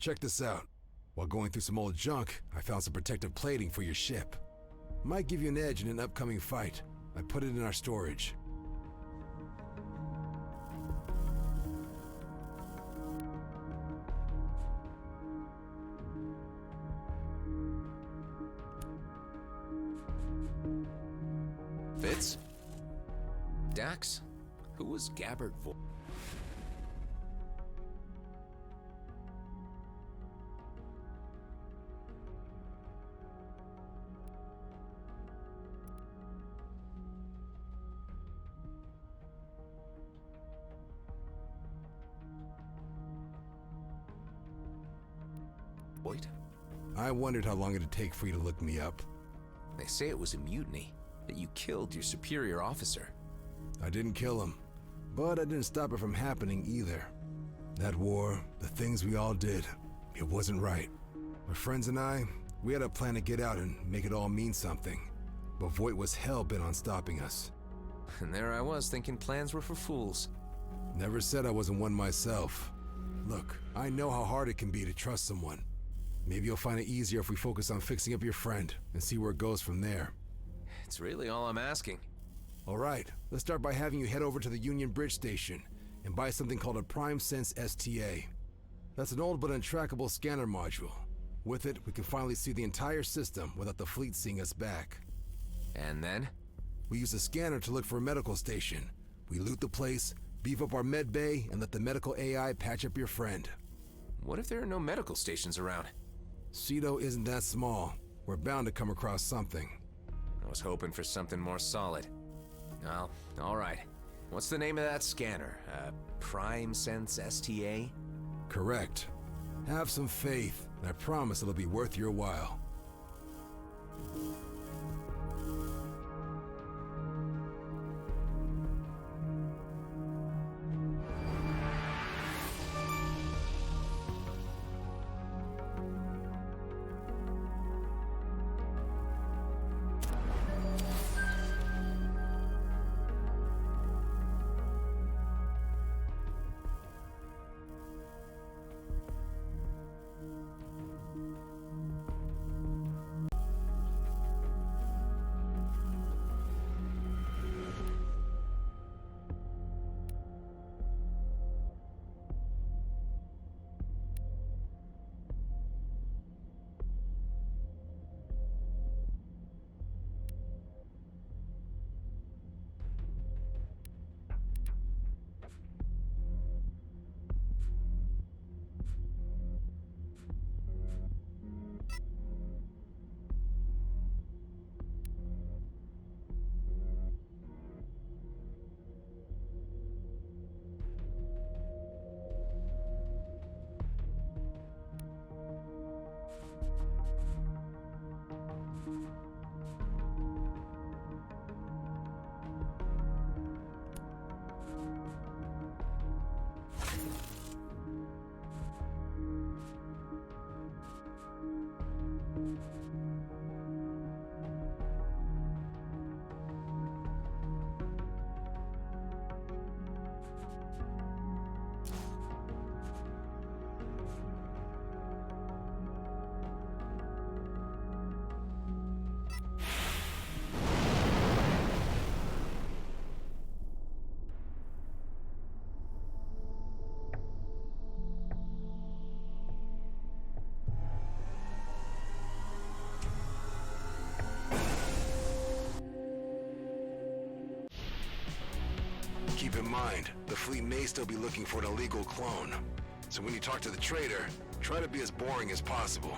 Check this out. While going through some old junk, I found some protective plating for your ship. Might give you an edge in an upcoming fight. I put it in our storage. Fitz? Dax? Who was Gabbert for? Wait. I wondered how long it'd take for you to look me up. They say it was a mutiny, that you killed your superior officer. I didn't kill him, but I didn't stop it from happening either. That war, the things we all did, it wasn't right. My friends and I, we had a plan to get out and make it all mean something, but Voight was hell-bent on stopping us. And there I was thinking plans were for fools. Never said I wasn't one myself. Look, I know how hard it can be to trust someone. Maybe you'll find it easier if we focus on fixing up your friend and see where it goes from there. It's really all I'm asking. All right, let's start by having you head over to the Union Bridge Station and buy something called a Prime Sense STA. That's an old but untrackable scanner module. With it, we can finally see the entire system without the fleet seeing us back. And then? We use the scanner to look for a medical station. We loot the place, beef up our med bay, and let the medical AI patch up your friend. What if there are no medical stations around? Cedo isn't that small. We're bound to come across something. I was hoping for something more solid. Well, all right. What's the name of that scanner? Prime Sense STA? Correct. Have some faith, and I promise it'll be worth your while. Keep in mind, the fleet may still be looking for an illegal clone. So when you talk to the trader, try to be as boring as possible.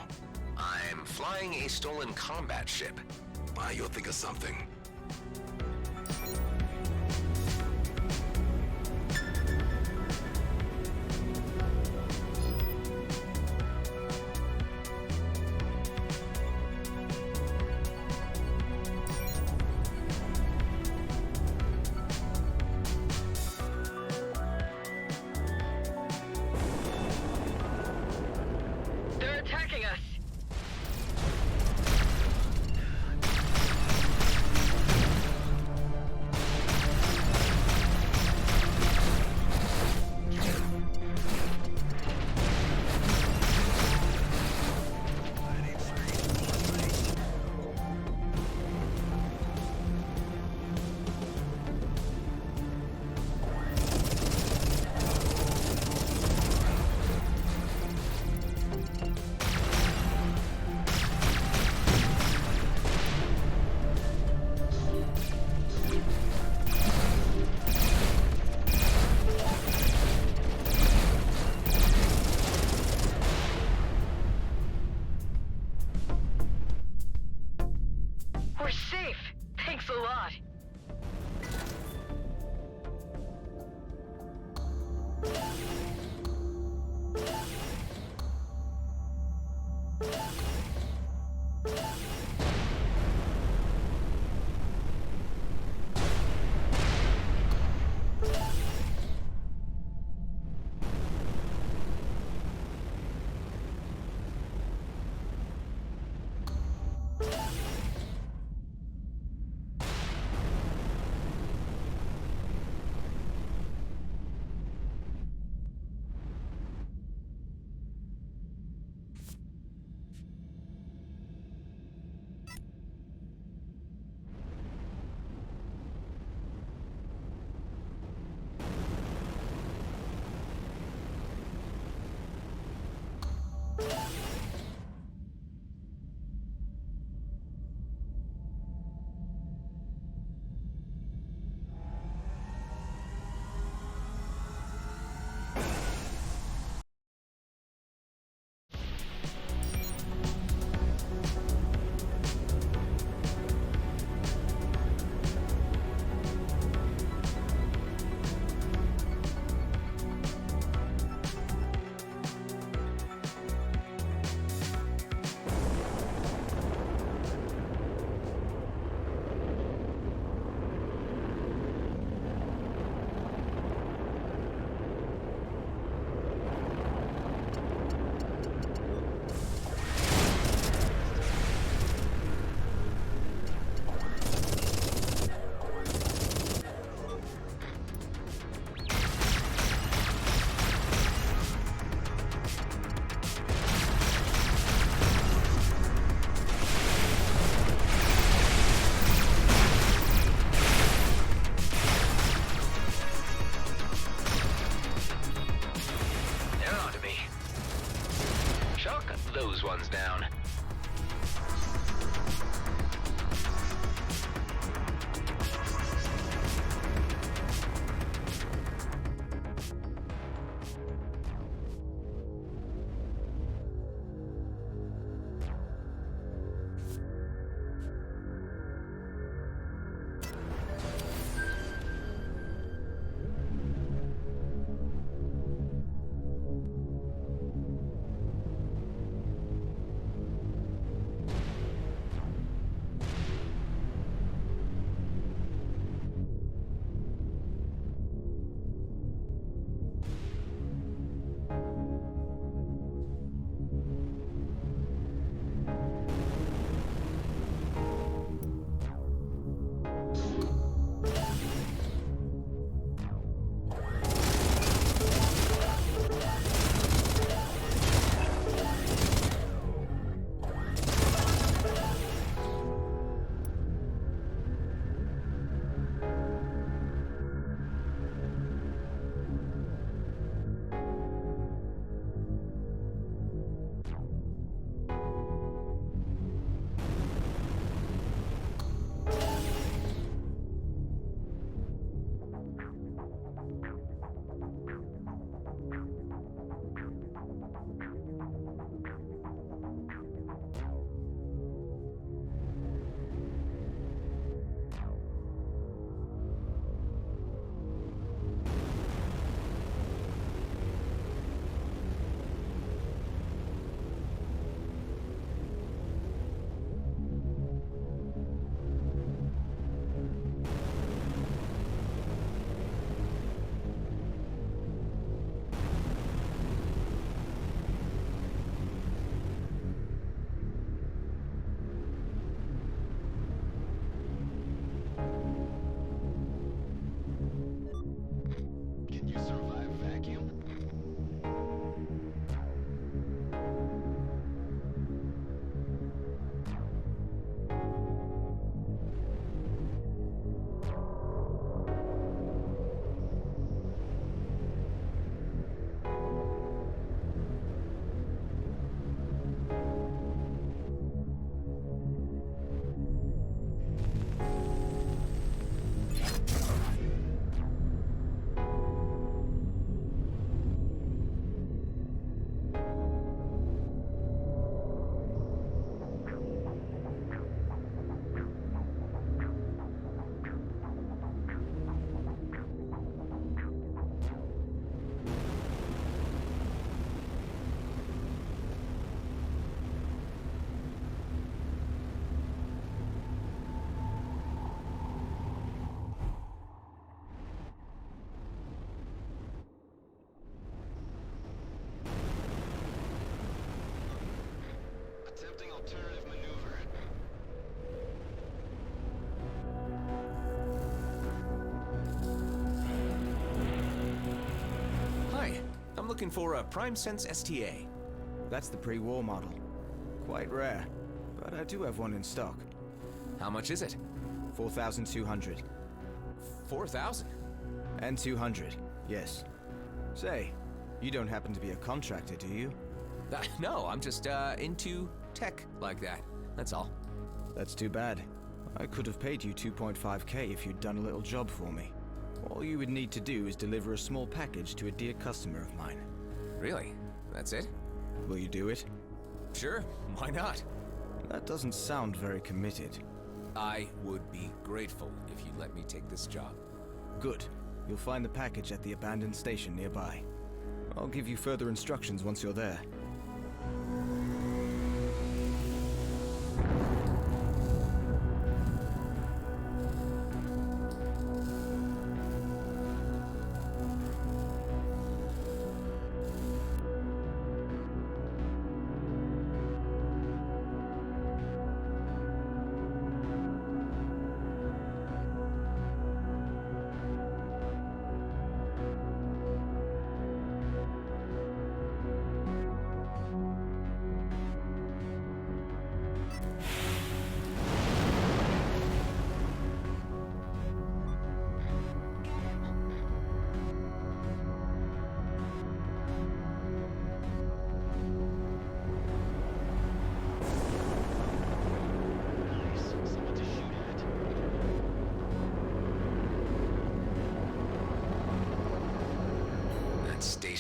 I'm flying a stolen combat ship. You'll think of something. They're attacking us! those ones down. Attempting alternative maneuver. Hi, I'm looking for a Prime Sense STA. That's the pre-war model. Quite rare, but I do have one in stock. How much is it? 4,200. 4,000? And 200, yes. Say, you don't happen to be a contractor, do you? No, I'm just into tech like that. That's all. That's too bad. I could have paid you 2.5k if you'd done a little job for me. All you would need to do is deliver a small package to a dear customer of mine. Really? That's it? Will you do it? Sure, why not? That doesn't sound very committed. I would be grateful if you'd let me take this job. Good. You'll find the package at the abandoned station nearby. I'll give you further instructions once you're there.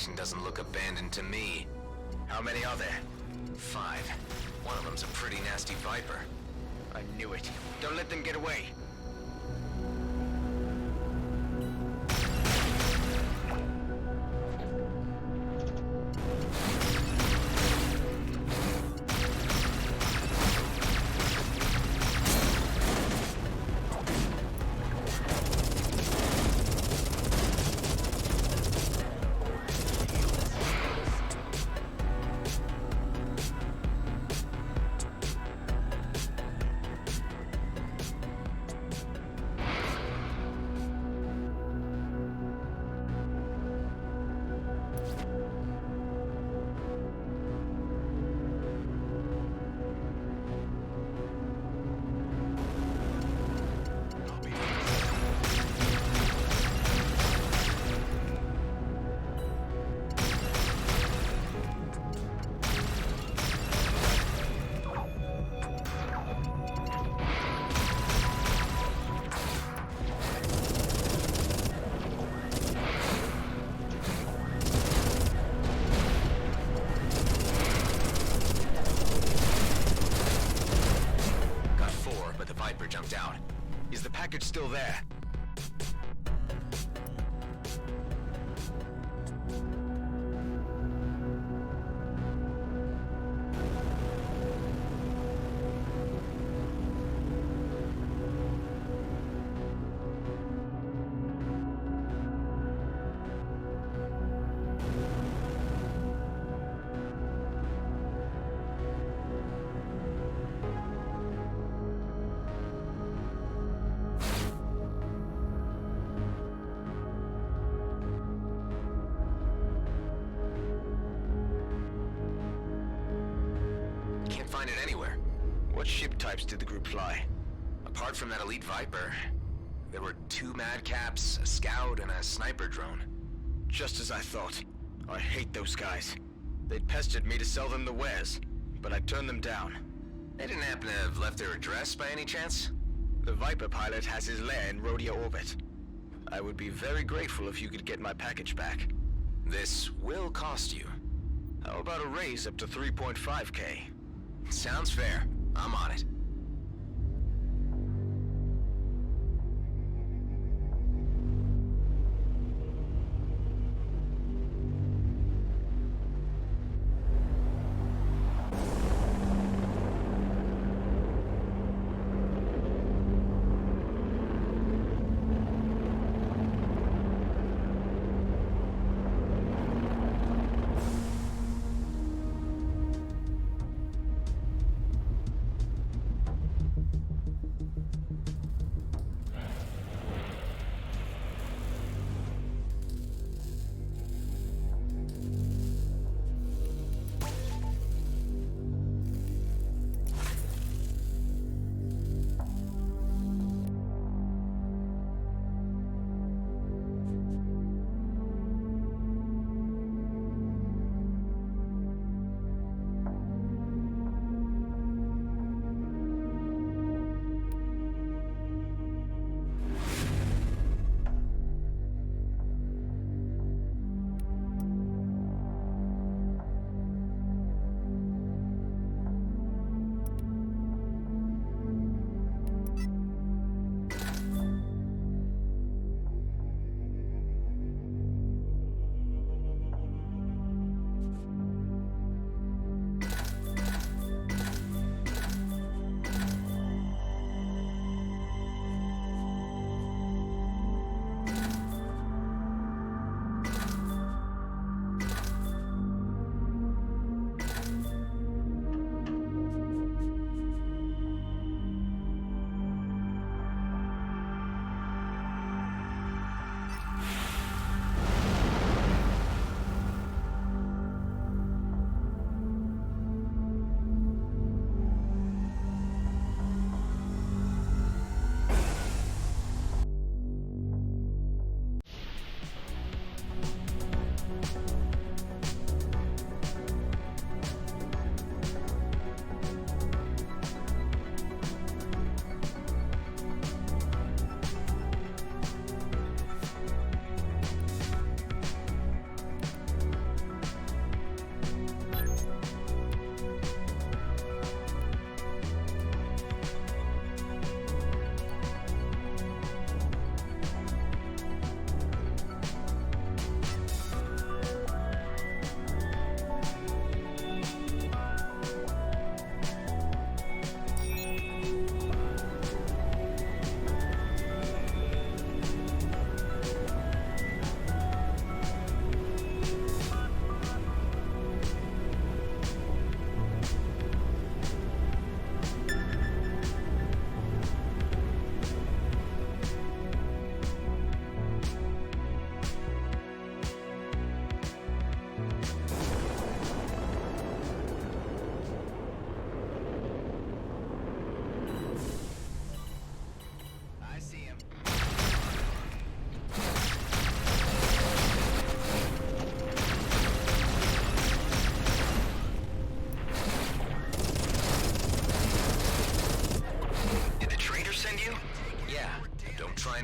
location doesn't look abandoned to me. How many are there? 5. One of them's a pretty nasty viper. I knew it. Don't let them get away. Jumped out. Is the package still there? Find it anywhere. What ship types did the group fly? Apart from that elite Viper, there were 2 Madcaps, a Scout, and a sniper drone. Just as I thought. I hate those guys. They'd pestered me to sell them the wares, but I turned them down. They didn't happen to have left their address by any chance? The Viper pilot has his lair in Rhodia orbit. I would be very grateful if you could get my package back. This will cost you. How about a raise up to 3.5K? Sounds fair. I'm on it.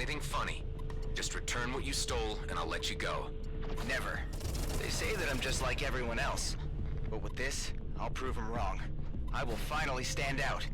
anything funny. Just return what you stole, and I'll let you go. Never. They say that I'm just like everyone else. But with this, I'll prove them wrong. I will finally stand out.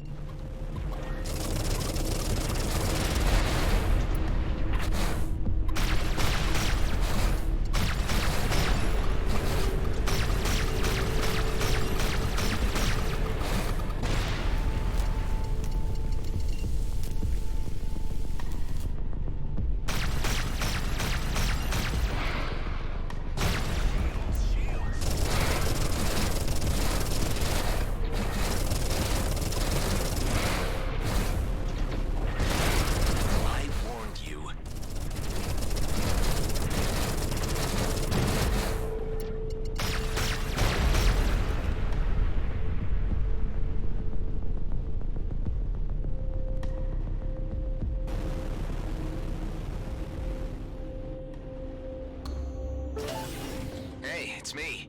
It's me.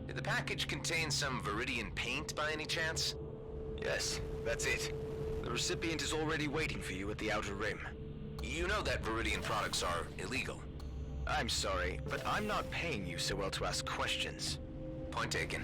Did the package contain some Viridian paint by any chance? Yes, that's it. The recipient is already waiting for you at the Outer Rim. You know that Viridian products are illegal. I'm sorry, but I'm not paying you so well to ask questions. Point taken.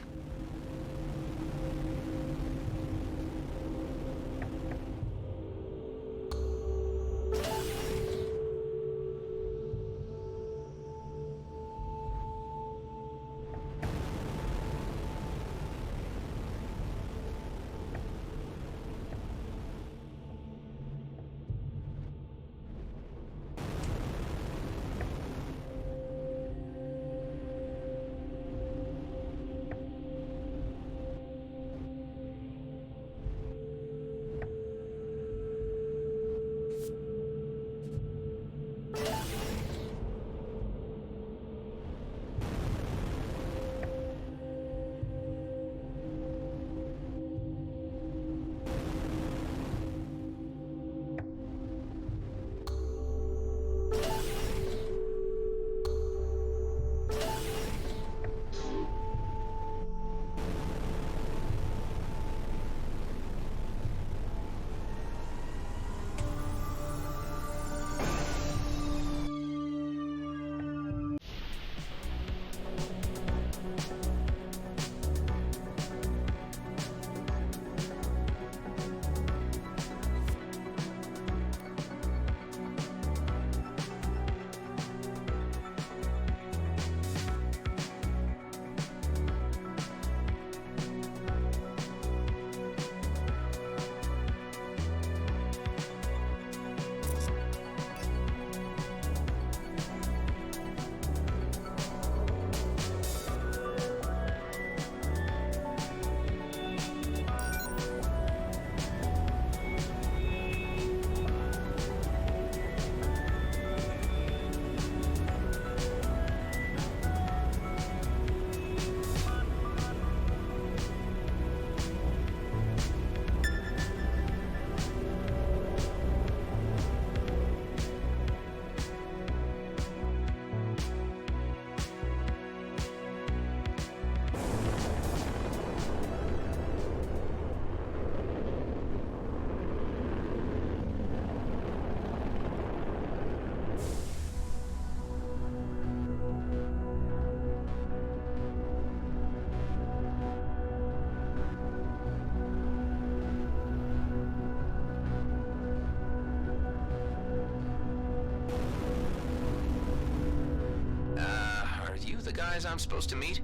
Guys I'm supposed to meet?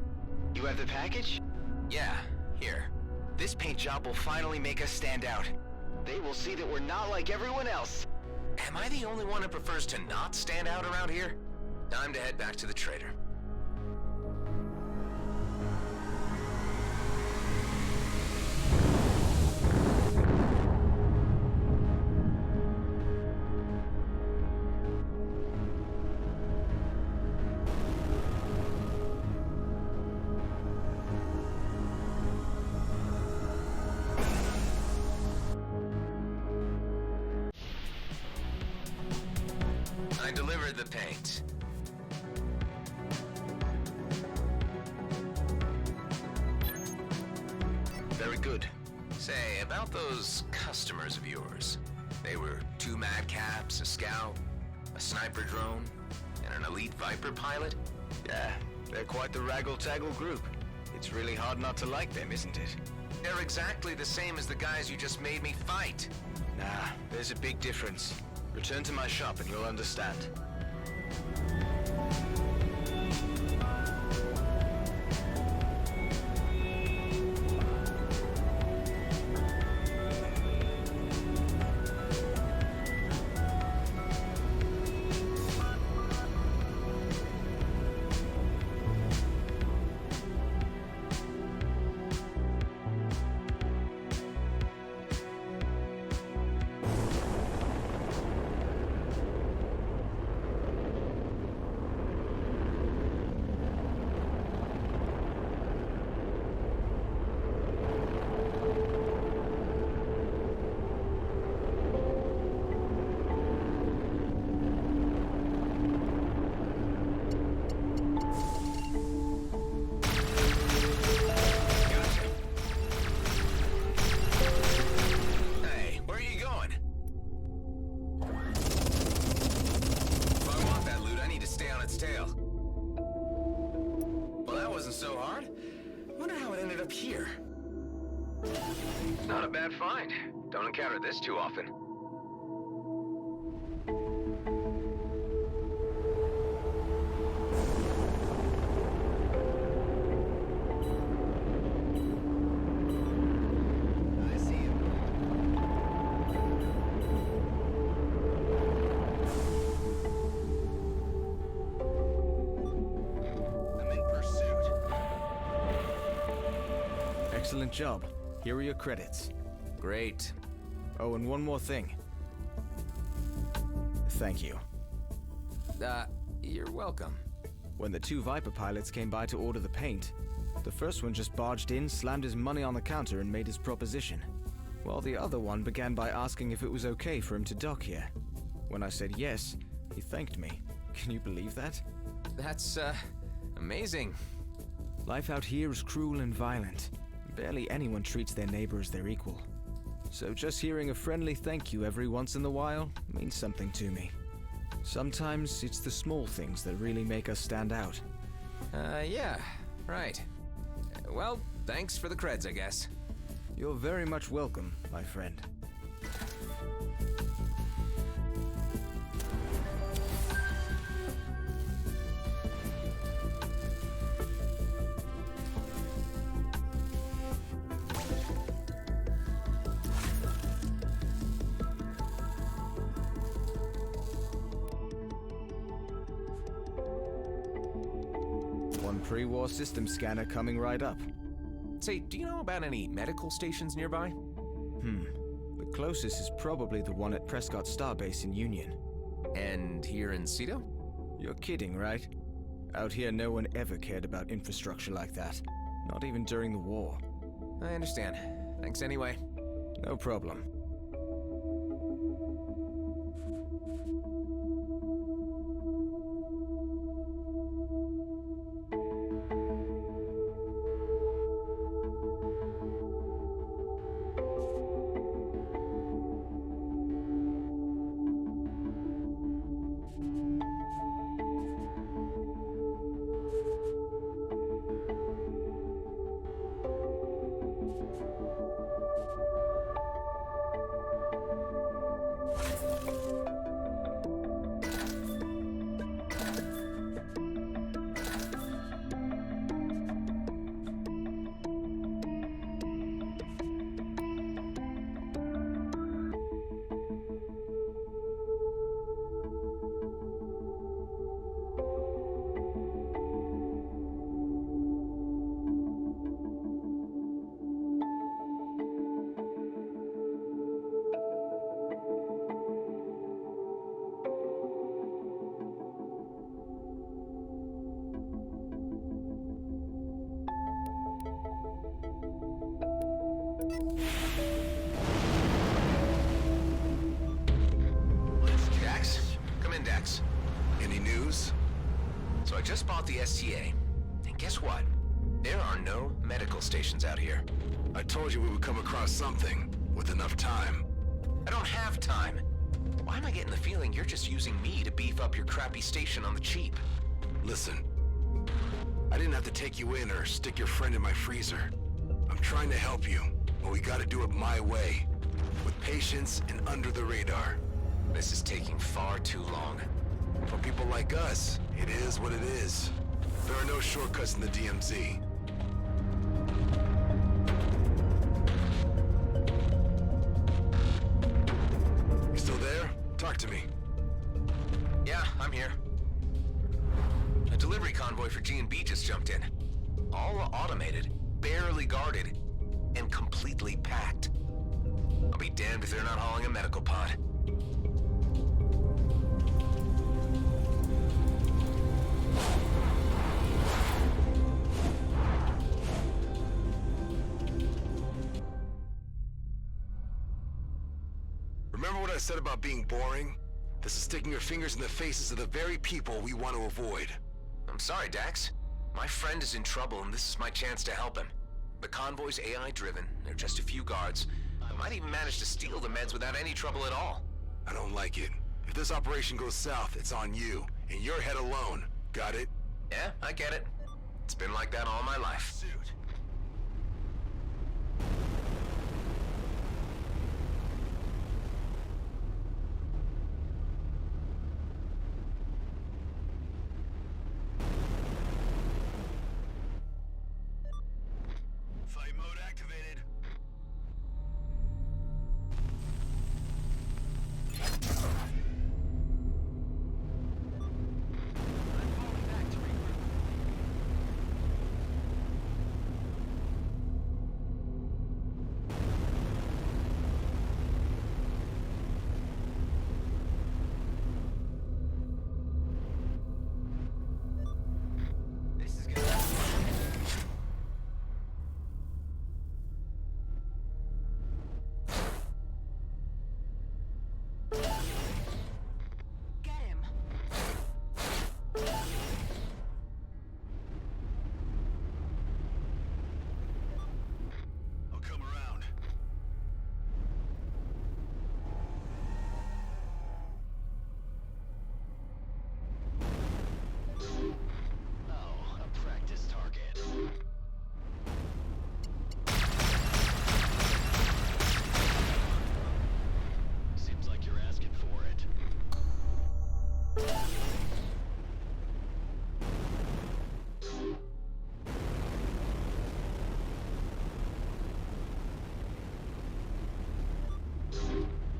You have the package? Yeah, here. This paint job will finally make us stand out. They will see that we're not like everyone else. Am I the only one who prefers to not stand out around here? Time to head back to the trader. I delivered the paint. Very good. Say, about those customers of yours. They were 2 madcaps, a scout. a sniper drone, and an elite Viper pilot? Yeah, they're quite the raggle-taggle group. It's really hard not to like them, isn't it? They're exactly the same as the guys you just made me fight. Nah, there's a big difference. Return to my shop and you'll understand. Hey, where are you going? If I want that loot, I need to stay on its tail. Well, that wasn't so hard. Wonder how it ended up here. Not a bad find. Don't encounter this too often. I see him. I'm in pursuit. Excellent job. Here are your credits. Great. Oh, and one more thing. Thank you. You're welcome. When the two Viper pilots came by to order the paint, the first one just barged in, slammed his money on the counter, and made his proposition, while the other one began by asking if it was okay for him to dock here. When I said yes, he thanked me. Can you believe that? That's, amazing. Life out here is cruel and violent. Barely anyone treats their neighbor as their equal. So just hearing a friendly thank you every once in a while means something to me. Sometimes it's the small things that really make us stand out. Yeah, right. Well, thanks for the creds, I guess. You're very much welcome, my friend. One pre-war system scanner coming right up. Say, do you know about any medical stations nearby? The closest is probably the one at Prescott Starbase in Union. And here in Cedo? You're kidding, right? Out here, no one ever cared about infrastructure like that. Not even during the war. I understand. Thanks anyway. No problem. Dax? Come in, Dax. Any news? So I just bought the STA. And guess what? There are no medical stations out here. I told you we would come across something with enough time. I don't have time. Why am I getting the feeling you're just using me to beef up your crappy station on the cheap? Listen, I didn't have to take you in or stick your friend in my freezer. I'm trying to help you, but we gotta do it my way. With patience and under the radar. This is taking far too long. For people like us, it is what it is. There are no shortcuts in the DMZ. You still there? Talk to me. Yeah, I'm here. A delivery convoy for G&B just jumped in. All automated, barely guarded, and completely packed. I'll be damned if they're not hauling a medical pod. Remember what I said about being boring? This is sticking your fingers in the faces of the very people we want to avoid. I'm sorry, Dax. My friend is in trouble and this is my chance to help him. The convoy's AI-driven. There are just a few guards. I might even manage to steal the meds without any trouble at all. I don't like it. If this operation goes south, it's on you, and your head alone. Got it? Yeah, I get it. It's been like that all my life. Suit. Fight mode activated. This is gonna... Get him. I'll come around. Oh, a practice target. Seems like you're asking for it.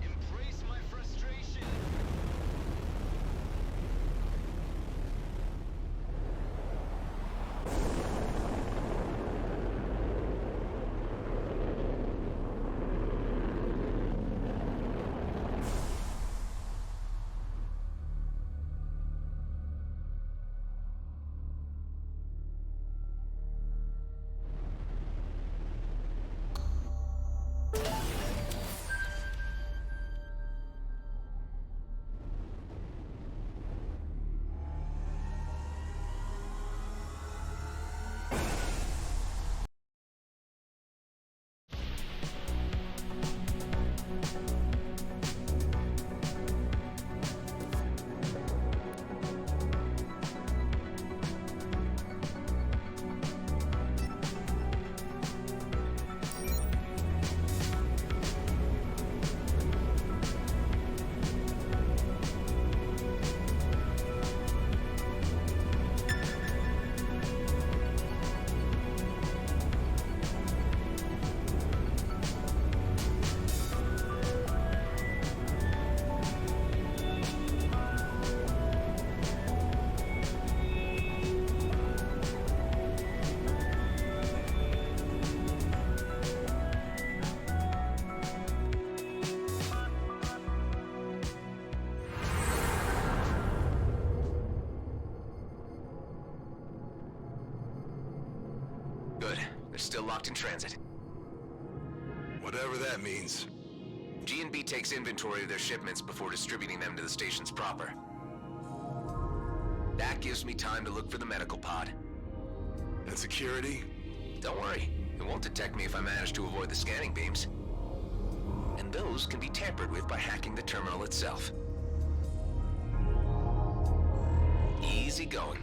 Embrace my frustration. Good. They're still locked in transit. Whatever that means. G&B takes inventory of their shipments before distributing them to the stations proper. That gives me time to look for the medical pod. And security? Don't worry. It won't detect me if I manage to avoid the scanning beams. and those can be tampered with by hacking the terminal itself. Easy going.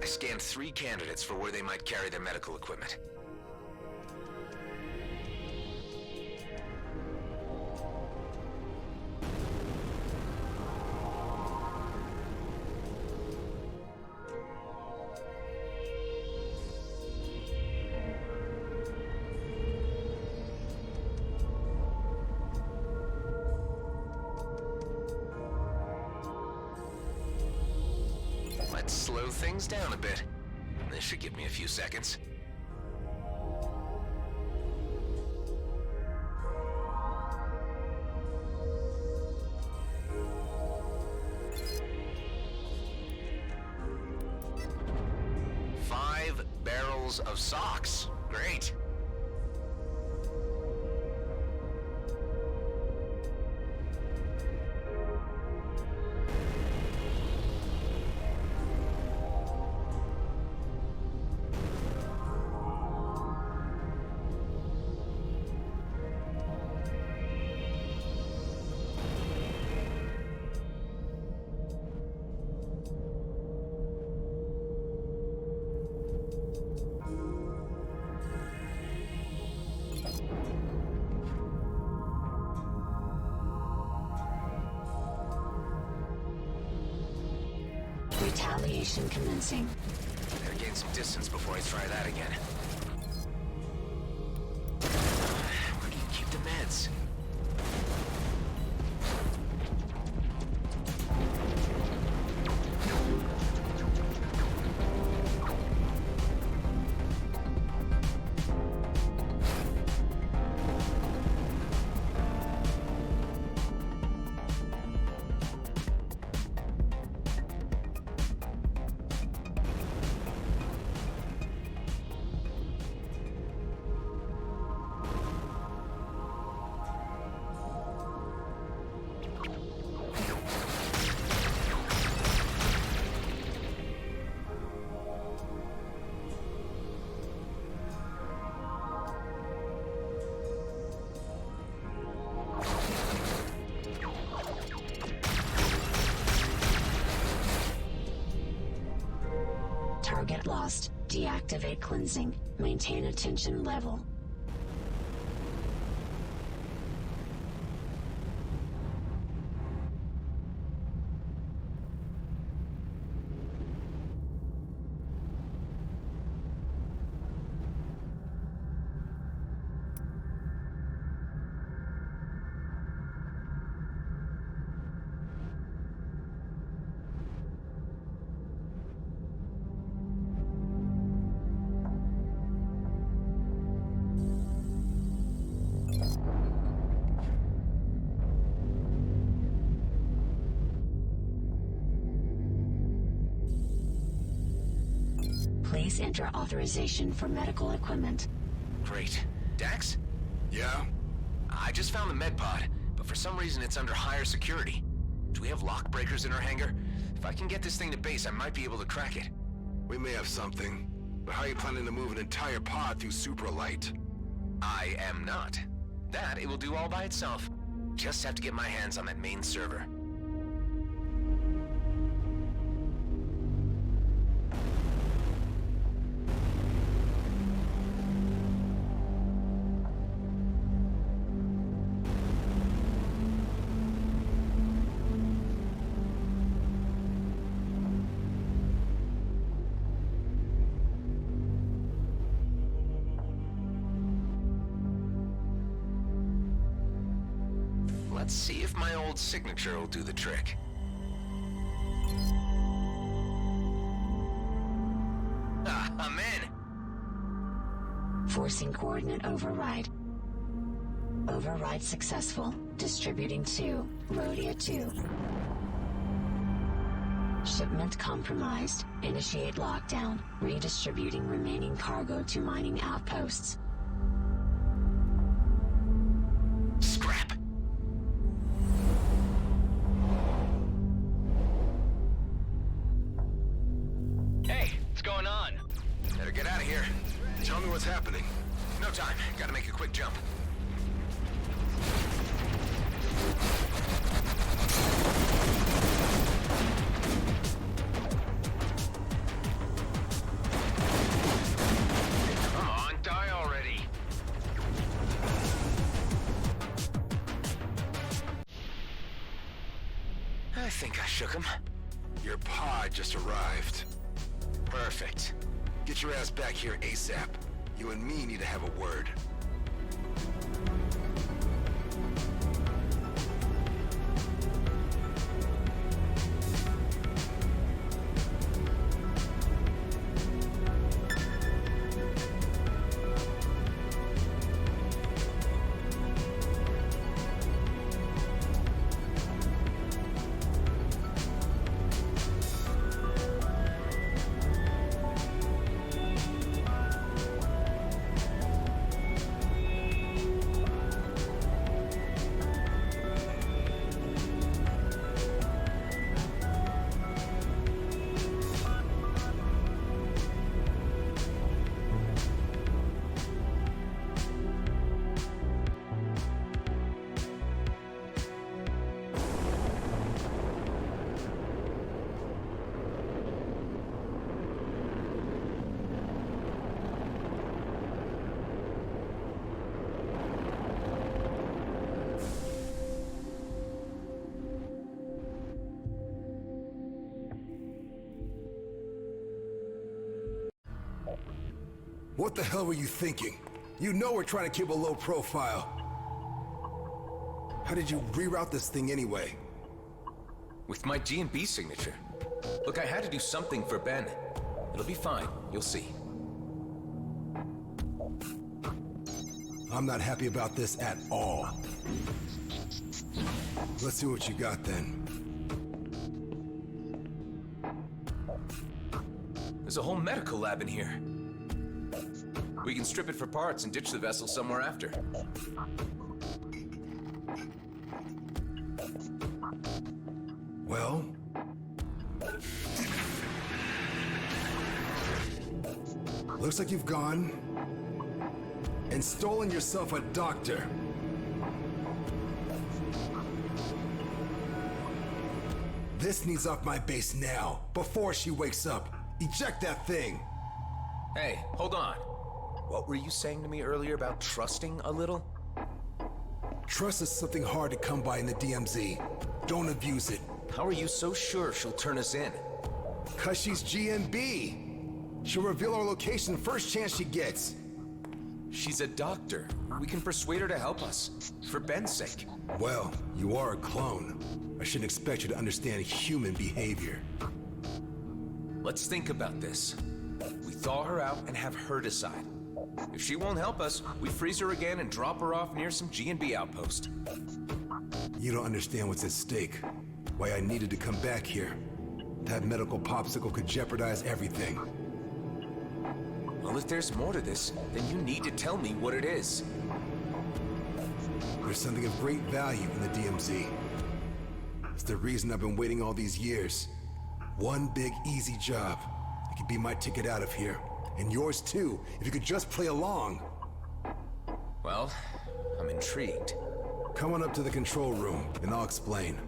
I scanned 3 candidates for where they might carry their medical equipment. Let's slow things down a bit. This should give me a few seconds. Five barrels of socks. Great. Retaliation commencing. Gotta gain some distance before I try that again. Where do you keep the meds? Target lost. Deactivate cleansing. Maintain attention level. Please enter authorization for medical equipment. Great. Dax? Yeah? I just found the med pod, but for some reason it's under higher security. Do we have lock breakers in our hangar? If I can get this thing to base, I might be able to crack it. We may have something. But how are you planning to move an entire pod through supralight? I am not. That it will do all by itself. Just have to get my hands on that main server. Let's see if my old signature will do the trick. Ah, I'm in! Forcing coordinate override. Override successful. Distributing to Rhodia 2. Shipment compromised. Initiate lockdown. Redistributing remaining cargo to mining outposts. Scrap! get out of here. Tell me what's happening. No time. Gotta make a quick jump. Come on, die already. I think I shook him. Your pod just arrived. Perfect. Get your ass back here ASAP. You and me need to have a word. What the hell were you thinking? You know we're trying to keep a low profile. How did you reroute this thing anyway? With my G&B signature. Look, I had to do something for Ben. It'll be fine. You'll see. I'm not happy about this at all. Let's see what you got then. There's a whole medical lab in here. We can strip it for parts and ditch the vessel somewhere after. Well? Looks like you've gone and stolen yourself a doctor. This needs off my base now, before she wakes up. Eject that thing! Hey, hold on. What were you saying to me earlier about trusting a little? Trust is something hard to come by in the DMZ. Don't abuse it. How are you so sure she'll turn us in? 'Cause she's GNB. She'll reveal our location first chance she gets. She's a doctor. We can persuade her to help us. For Ben's sake. Well, you are a clone. I shouldn't expect you to understand human behavior. Let's think about this. We thaw her out and have her decide. If she won't help us, we freeze her again and drop her off near some G&B outpost. You don't understand what's at stake. Why I needed to come back here. That medical popsicle could jeopardize everything. Well, if there's more to this, then you need to tell me what it is. There's something of great value in the DMZ. It's the reason I've been waiting all these years. One big, easy job. It could be my ticket out of here. And yours too, if you could just play along. Well, I'm intrigued. Come on up to the control room, and I'll explain.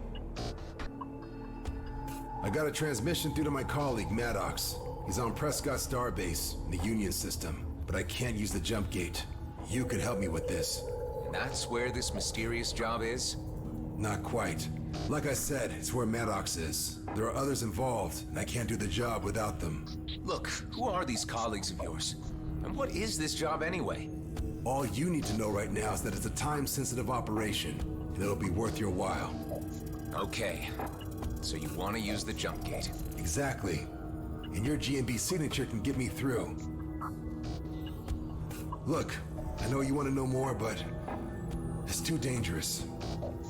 I got a transmission through to my colleague, Maddox. He's on Prescott Starbase, in the Union system, but I can't use the jump gate. You could help me with this. And that's where this mysterious job is? Not quite. Like I said, it's where Maddox is. There are others involved, and I can't do the job without them. Look, who are these colleagues of yours? And what is this job anyway? All you need to know right now is that it's a time-sensitive operation, and it'll be worth your while. Okay. So you want to use the jump gate? Exactly. And your GNB signature can get me through. Look, I know you want to know more, but it's too dangerous.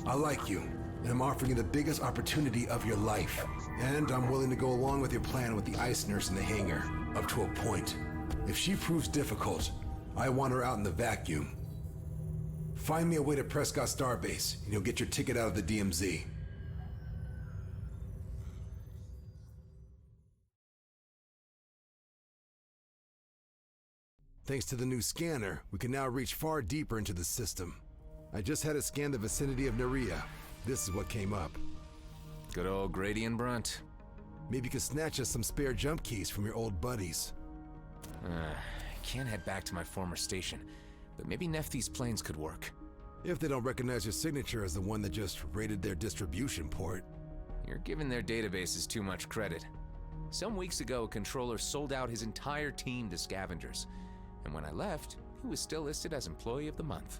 I like you, and I'm offering you the biggest opportunity of your life. And I'm willing to go along with your plan with the ice nurse in the hangar, up to a point. If she proves difficult, I want her out in the vacuum. Find me a way to Prescott Starbase, and you'll get your ticket out of the DMZ. Thanks to the new scanner, we can now reach far deeper into the system. I just had it scan the vicinity of Nerea. This is what came up. Good old Grady and Brunt. Maybe you could snatch us some spare jump keys from your old buddies. I can't head back to my former station, but maybe Nephthys planes could work. If they don't recognize your signature as the one that just raided their distribution port. You're giving their databases too much credit. Some weeks ago, a controller sold out his entire team to scavengers. And when I left, he was still listed as Employee of the Month.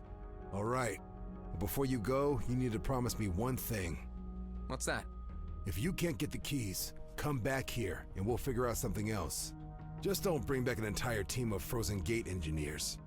All right. But before you go, you need to promise me one thing. What's that? If you can't get the keys, come back here and we'll figure out something else. Just don't bring back an entire team of Frozen Gate engineers.